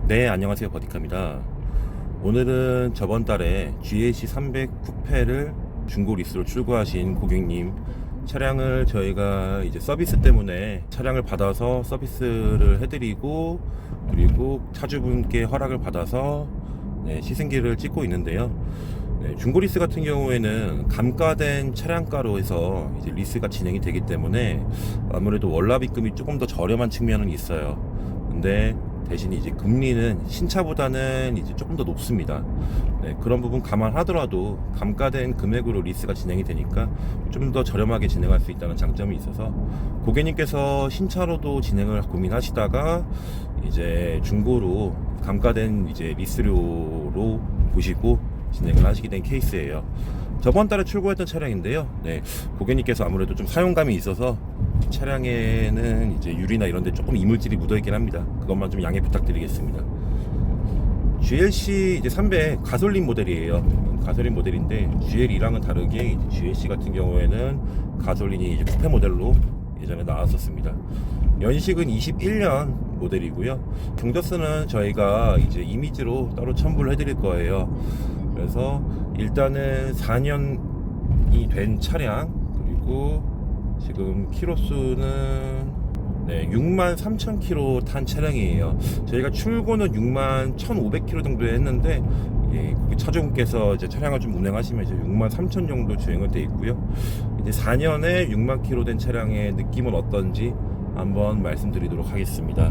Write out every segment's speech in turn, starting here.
네, 안녕하세요. 버디카입니다. 오늘은 저번 달에 GLC 300 쿠페를 중고 리스로 출고하신 고객님 차량을 저희가 이제 서비스 때문에 차량을 받아서 서비스를 해드리고, 그리고 차주분께 허락을 받아서 시승기를 찍고 있는데요. 중고 리스 같은 경우에는 감가된 차량가로 해서 이제 리스가 진행이 되기 때문에 아무래도 월납입금이 조금 더 저렴한 측면은 있어요. 근데 대신 이제 금리는 신차보다는 이제 조금 더 높습니다. 그런 부분 감안하더라도 감가된 금액으로 리스가 진행이 되니까 좀 더 저렴하게 진행할 수 있다는 장점이 있어서, 고객님께서 신차로도 진행을 고민하시다가 이제 중고로 감가된 이제 리스료로 보시고 진행을 하시게 된 케이스예요. 저번 달에 출고했던 차량인데요. 고객님께서 아무래도 좀 사용감이 있어서 차량에는 이제 유리나 이런 데 조금 이물질이 묻어 있긴 합니다. 그것만 좀 양해 부탁드리겠습니다. GLC 이제 300 가솔린 모델이에요. 가솔린 모델인데 GL2랑은 다르게 이제 GLC 같은 경우에는 가솔린이 이제 쿠페 모델로 예전에 나왔었습니다. 연식은 21년 모델이고요. 경적수는 저희가 이제 이미지로 따로 첨부를 해드릴 거예요. 그래서 일단은 4년이 된 차량, 그리고 지금 키로수는 63,000km 탄 차량이에요. 저희가 출고는 61,500km 정도 했는데, 거기 차주분께서 이제 차량을 좀 운행하시면 이제 63,000 정도 주행은 돼 있고요. 이제 4년에 6만 km 된 차량의 느낌은 어떤지 한번 말씀드리도록 하겠습니다.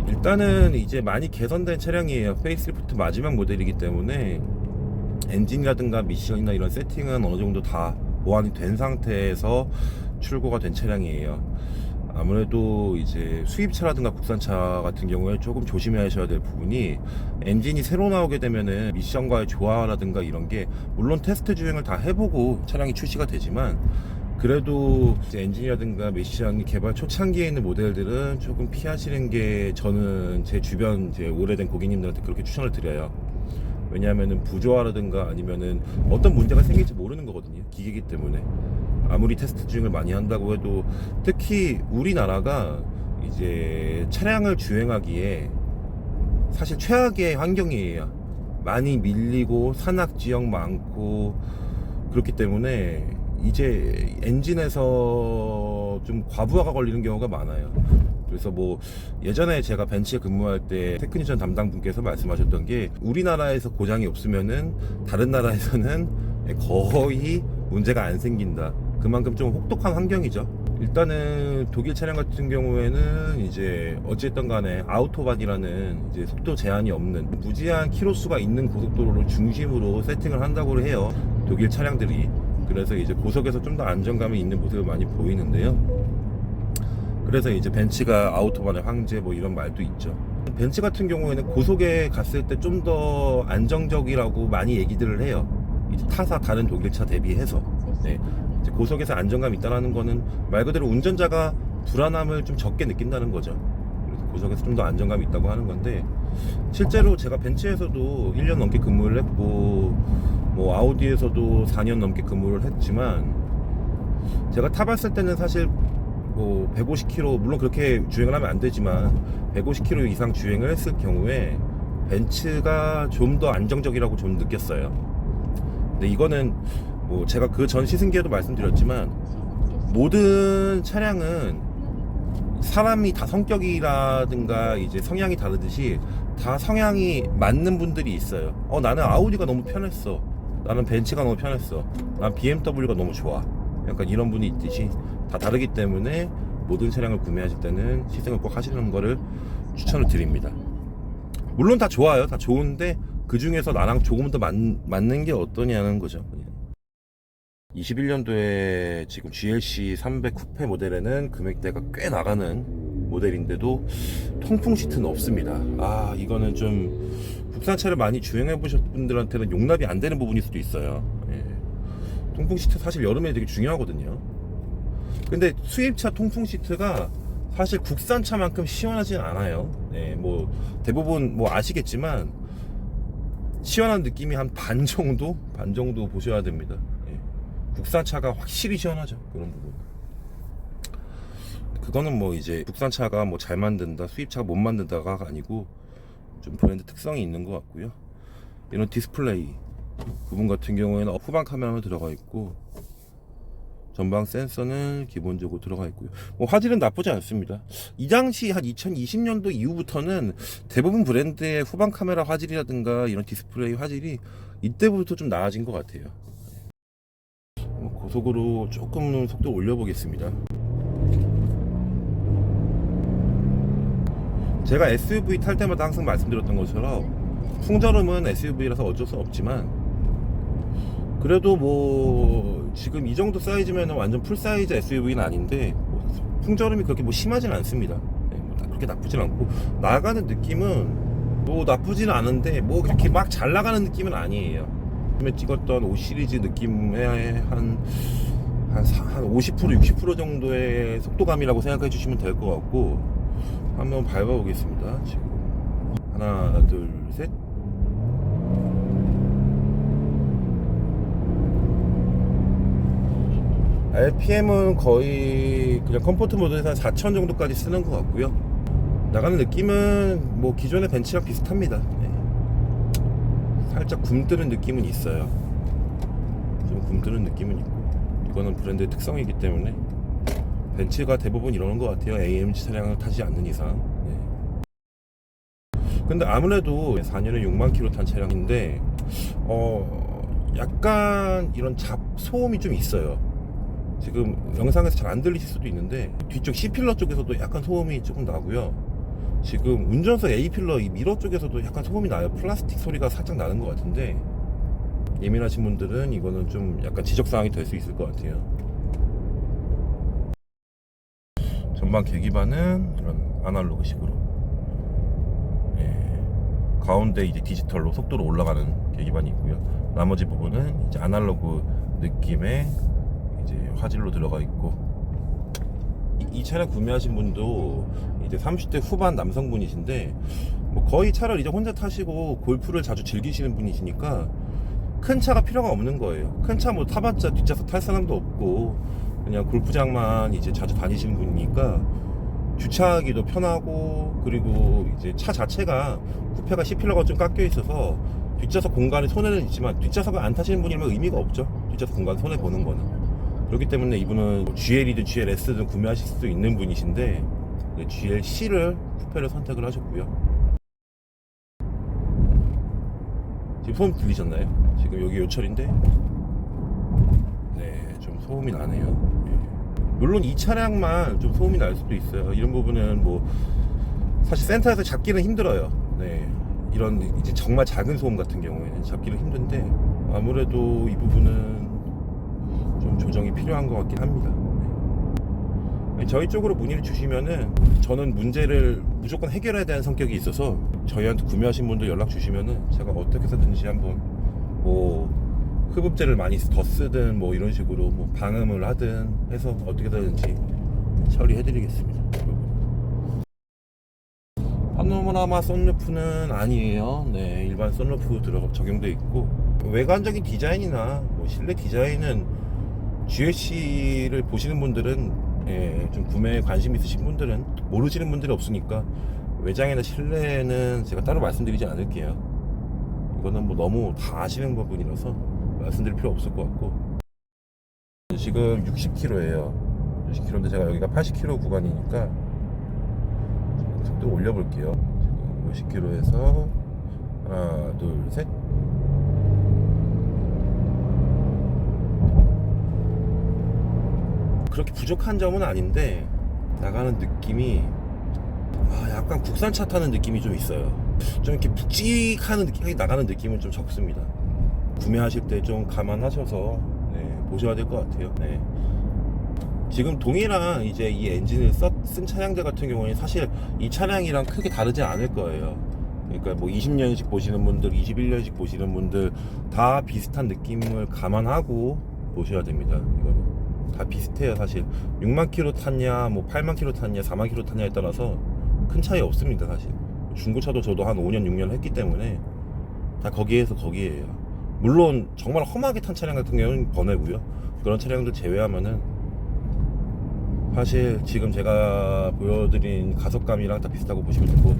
일단은 이제 많이 개선된 차량이에요. 페이스리프트 마지막 모델이기 때문에 엔진이라든가 미션이나 이런 세팅은 어느 정도 다 보완이 된 상태에서 출고가 된 차량이에요. 아무래도 이제 수입차라든가 국산차 같은 경우에 조금 조심하셔야 될 부분이, 엔진이 새로 나오게 되면은 미션과의 조화라든가 이런 게, 물론 테스트 주행을 다 해보고 차량이 출시가 되지만, 그래도 이제 엔진이라든가 미션이 개발 초창기에 있는 모델들은 조금 피하시는 게, 저는 제 주변 이제 오래된 고객님들한테 그렇게 추천을 드려요. 왜냐하면은 부조화라든가 아니면은 어떤 문제가 생길지 모르는 거거든요. 기계이기 때문에. 아무리 테스트 주행을 많이 한다고 해도, 특히 우리나라가 이제 차량을 주행하기에 사실 최악의 환경이에요. 많이 밀리고 산악 지역 많고, 그렇기 때문에 이제 엔진에서 좀 과부하가 걸리는 경우가 많아요. 그래서 뭐 예전에 제가 벤츠에 근무할 때 테크니션 담당 분께서 말씀하셨던 게, 우리나라에서 고장이 없으면은 다른 나라에서는 거의 문제가 안 생긴다. 그만큼 좀 혹독한 환경이죠. 일단은 독일 차량 같은 경우에는 이제 어쨌든 간에 아우토반이라는 이제 속도 제한이 없는 무제한 키로수가 있는 고속도로를 중심으로 세팅을 한다고 해요, 독일 차량들이. 그래서 이제 고속에서 좀 더 안정감이 있는 모습을 많이 보이는데요. 그래서 이제 벤츠가 아우토반의 황제 뭐 이런 말도 있죠. 벤츠 같은 경우에는 고속에 갔을 때 좀 더 안정적이라고 많이 얘기들을 해요. 이제 타사 다른 독일차 대비해서. 이제 고속에서 안정감 있다라는 거는 말 그대로 운전자가 불안함을 좀 적게 느낀다는 거죠. 그래서 고속에서 좀 더 안정감이 있다고 하는 건데, 실제로 제가 벤츠에서도 1년 넘게 근무를 했고, 뭐 아우디에서도 4년 넘게 근무를 했지만, 제가 타봤을 때는 사실 뭐 150km, 물론 그렇게 주행을 하면 안 되지만 150km 이상 주행을 했을 경우에 벤츠가 좀 더 안정적이라고 좀 느꼈어요. 근데 이거는 뭐 제가 그 전 시승기에도 말씀드렸지만, 모든 차량은 사람이 다 성격이라든가 이제 성향이 다르듯이 다 성향이 맞는 분들이 있어요. 나는 아우디가 너무 편했어, 나는 벤츠가 너무 편했어, 난 BMW가 너무 좋아, 약간 이런 분이 있듯이 다 다르기 때문에 모든 차량을 구매하실 때는 시승을 꼭 하시는 거를 추천을 드립니다. 물론 다 좋아요, 다 좋은데 그 중에서 나랑 조금 더 맞는 게 어떠냐는 거죠. 21년도에 지금 GLC 300 쿠페 모델에는 금액대가 꽤 나가는 모델인데도 통풍 시트는 없습니다. 이거는 좀 국산차를 많이 주행해 보셨던 분들한테는 용납이 안 되는 부분일 수도 있어요. 통풍 시트 사실 여름에 되게 중요하거든요. 근데 수입차 통풍 시트가 사실 국산차만큼 시원하진 않아요. 뭐 대부분 뭐 아시겠지만 시원한 느낌이 한 반 정도 보셔야 됩니다. 국산차가 확실히 시원하죠, 그런 부분. 그거는 뭐 이제 국산차가 뭐 잘 만든다, 수입차가 못 만든다가 아니고 좀 브랜드 특성이 있는 것 같고요. 이런 디스플레이 부분 같은 경우에는 후방 카메라만 들어가 있고 전방 센서는 기본적으로 들어가 있고요. 뭐 화질은 나쁘지 않습니다. 이 당시 한 2020년도 이후부터는 대부분 브랜드의 후방 카메라 화질이라든가 이런 디스플레이 화질이 이때부터 좀 나아진 것 같아요. 고속으로 조금 속도 올려보겠습니다. 제가 SUV 탈 때마다 항상 말씀드렸던 것처럼 풍절음은 SUV라서 어쩔 수 없지만 그래도 뭐 지금 이 정도 사이즈면 완전 풀사이즈 SUV는 아닌데 뭐 풍절음이 그렇게 뭐 심하진 않습니다. 뭐 그렇게 나쁘진 않고 나가는 느낌은 뭐 나쁘진 않은데 뭐 그렇게 막 잘 나가는 느낌은 아니에요. 처음에 찍었던 5 시리즈 느낌의 한 50% 60% 정도의 속도감이라고 생각해 주시면 될 것 같고 한번 밟아 보겠습니다. 지금 하나 둘 셋. RPM은 거의 그냥 컴포트 모드에서 한 4000 정도까지 쓰는 것 같고요. 나가는 느낌은 뭐 기존의 벤츠랑 비슷합니다. 네. 살짝 굼뜨는 느낌은 있어요. 좀 굼뜨는 느낌은 있고 이거는 브랜드의 특성이기 때문에 벤츠가 대부분 이러는 것 같아요. AMG 차량을 타지 않는 이상. 네. 근데 아무래도 4년에 6만 킬로 탄 차량인데 약간 이런 잡소음이 좀 있어요. 지금 영상에서 잘 안 들리실 수도 있는데 뒤쪽 C필러 쪽에서도 약간 소음이 조금 나고요. 지금 운전석 A필러 이 미러 쪽에서도 약간 소음이 나요. 플라스틱 소리가 살짝 나는 것 같은데 예민하신 분들은 이거는 좀 약간 지적사항이 될 수 있을 것 같아요. 전방 계기판은 이런 아날로그식으로 가운데 이제 디지털로 속도로 올라가는 계기판이 있고요. 나머지 부분은 이제 아날로그 느낌의 이제 화질로 들어가 있고 이 차량 구매하신 분도 이제 30대 후반 남성분이신데 뭐 거의 차를 이제 혼자 타시고 골프를 자주 즐기시는 분이시니까 큰 차가 필요가 없는 거예요. 큰 차 뭐 타봤자 뒷좌석 탈 사람도 없고 그냥 골프장만 이제 자주 다니시는 분이니까 주차하기도 편하고 그리고 이제 차 자체가 쿠페가 C필러가 좀 깎여 있어서 뒷좌석 공간에 손해는 있지만 뒷좌석을 안 타시는 분이면 의미가 없죠. 뒷좌석 공간 손해 보는 거는. 그렇기 때문에 이분은 GL이든 GLS든 구매하실 수도 있는 분이신데 GLC를 쿠페를 선택을 하셨고요. 지금 소음 들리셨나요? 지금 여기 요철인데 네, 좀 소음이 나네요. 물론 이 차량만 좀 소음이 날 수도 있어요. 이런 부분은 뭐 사실 센터에서 잡기는 힘들어요. 네, 이런 이제 정말 작은 소음 같은 경우에는 잡기는 힘든데 아무래도 이 부분은 좀 조정이 필요한 것 같긴 합니다. 네. 저희 쪽으로 문의를 주시면은 저는 문제를 무조건 해결해야 되는 성격이 있어서 저희한테 구매하신 분들 연락 주시면은 제가 어떻게 해서든지 한번 뭐 흡입제를 많이 더 쓰든 뭐 이런 식으로 뭐 방음을 하든 해서 어떻게든지 처리해 드리겠습니다. 파노라마 썬루프는 아니에요. 네, 일반 썬루프 적용돼 있고 외관적인 디자인이나 뭐 실내 디자인은 GLC를 보시는 분들은 좀 구매에 관심 있으신 분들은 모르시는 분들이 없으니까 외장이나 실내는 제가 따로 말씀드리지 않을게요. 이거는 뭐 너무 다 아시는 부분이라서 말씀드릴 필요 없을 것 같고 지금 60km예요 60km인데 제가 여기가 80km 구간이니까 속도를 올려볼게요. 지금 50km에서 하나 둘 셋. 그렇게 부족한 점은 아닌데 나가는 느낌이 약간 국산차 타는 느낌이 좀 있어요. 좀 이렇게 묵직하는 느낌이 나가는 느낌은 좀 적습니다. 구매하실 때 좀 감안하셔서 보셔야 될 것 같아요. 네. 지금 동일한 이제 이 엔진을 쓴 차량들 같은 경우에 사실 이 차량이랑 크게 다르지 않을 거예요. 그러니까 뭐 20년씩 보시는 분들, 21년씩 보시는 분들 다 비슷한 느낌을 감안하고 보셔야 됩니다. 이거는 다 비슷해요. 사실 6만 킬로 탔냐 뭐 8만 킬로 탔냐 4만 킬로 탔냐에 따라서 큰 차이 없습니다. 사실 중고차도 저도 한 5년 6년 했기 때문에 다 거기에서 거기에요. 물론 정말 험하게 탄 차량 같은 경우는 번외고요. 그런 차량들 제외하면은 사실 지금 제가 보여드린 가속감이랑 다 비슷하고 보시면 되고,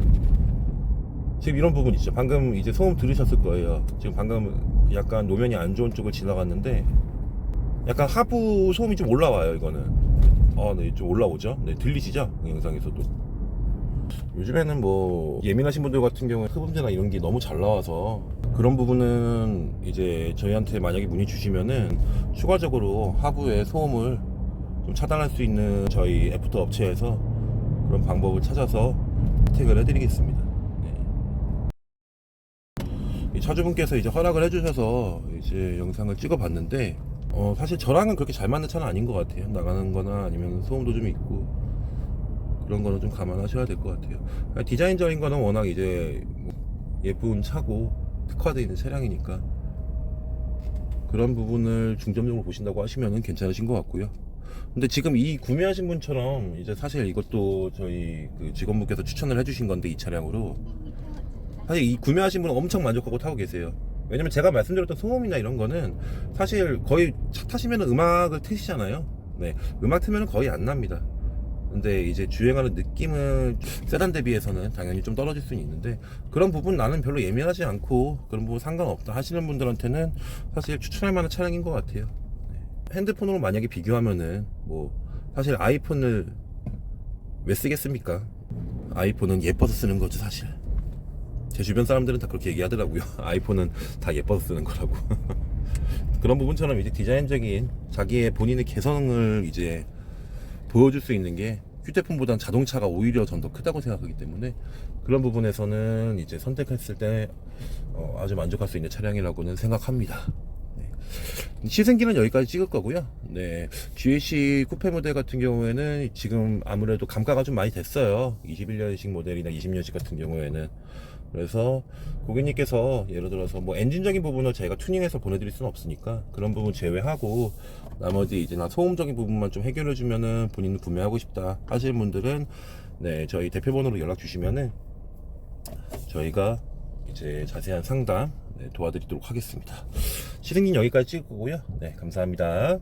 지금 이런 부분 있죠. 방금 이제 소음 들으셨을 거예요. 지금 방금 약간 노면이 안 좋은 쪽을 지나갔는데 약간 하부 소음이 좀 올라와요. 이거는 네, 좀 올라오죠. 네, 들리시죠? 영상에서도. 요즘에는 뭐 예민하신 분들 같은 경우에 흡음재나 이런 게 너무 잘 나와서 그런 부분은 이제 저희한테 만약에 문의 주시면은 추가적으로 하부의 소음을 좀 차단할 수 있는 저희 애프터 업체에서 그런 방법을 찾아서 혜택을 해드리겠습니다. 네. 이 차주분께서 이제 허락을 해주셔서 이제 영상을 찍어봤는데 사실 저랑은 그렇게 잘 맞는 차는 아닌 것 같아요. 나가는 거나 아니면 소음도 좀 있고 그런 거는 좀 감안하셔야 될 것 같아요. 디자인적인 거는 워낙 이제 예쁜 차고 특화되어 있는 차량이니까 그런 부분을 중점적으로 보신다고 하시면은 괜찮으신 것 같고요. 근데 지금 이 구매하신 분처럼 이제 사실 이것도 저희 그 직원분께서 추천을 해주신 건데 이 차량으로 사실 이 구매하신 분은 엄청 만족하고 타고 계세요. 왜냐면 제가 말씀드렸던 소음이나 이런 거는 사실 거의 차 타시면 음악을 트시잖아요. 네, 음악 틀면 거의 안 납니다. 근데 이제 주행하는 느낌은 세단 대비해서는 당연히 좀 떨어질 수는 있는데 그런 부분 나는 별로 예민하지 않고 그런 부분 상관없다 하시는 분들한테는 사실 추천할 만한 차량인 것 같아요. 네. 핸드폰으로 만약에 비교하면은 뭐 사실 아이폰을 왜 쓰겠습니까? 아이폰은 예뻐서 쓰는 거죠 사실. 제 주변 사람들은 다 그렇게 얘기하더라고요. 아이폰은 다 예뻐서 쓰는 거라고. 그런 부분처럼 이제 디자인적인 자기의 본인의 개성을 이제 보여줄 수 있는 게 휴대폰보다는 자동차가 오히려 전 더 크다고 생각하기 때문에 그런 부분에서는 이제 선택했을 때 아주 만족할 수 있는 차량이라고는 생각합니다. 네. 시승기는 여기까지 찍을 거고요. 네. GLC 쿠페 모델 같은 경우에는 지금 아무래도 감가가 좀 많이 됐어요. 21년식 모델이나 20년식 같은 경우에는. 그래서 고객님께서 예를 들어서 뭐 엔진적인 부분을 저희가 튜닝해서 보내드릴 수는 없으니까 그런 부분 제외하고 나머지 이제 나 소음적인 부분만 좀 해결해 주면은 본인 구매하고 싶다 하시는 분들은 네 저희 대표번호로 연락 주시면은 저희가 이제 자세한 상담 네, 도와드리도록 하겠습니다. 시승기는 여기까지 찍을 거고요. 네 감사합니다.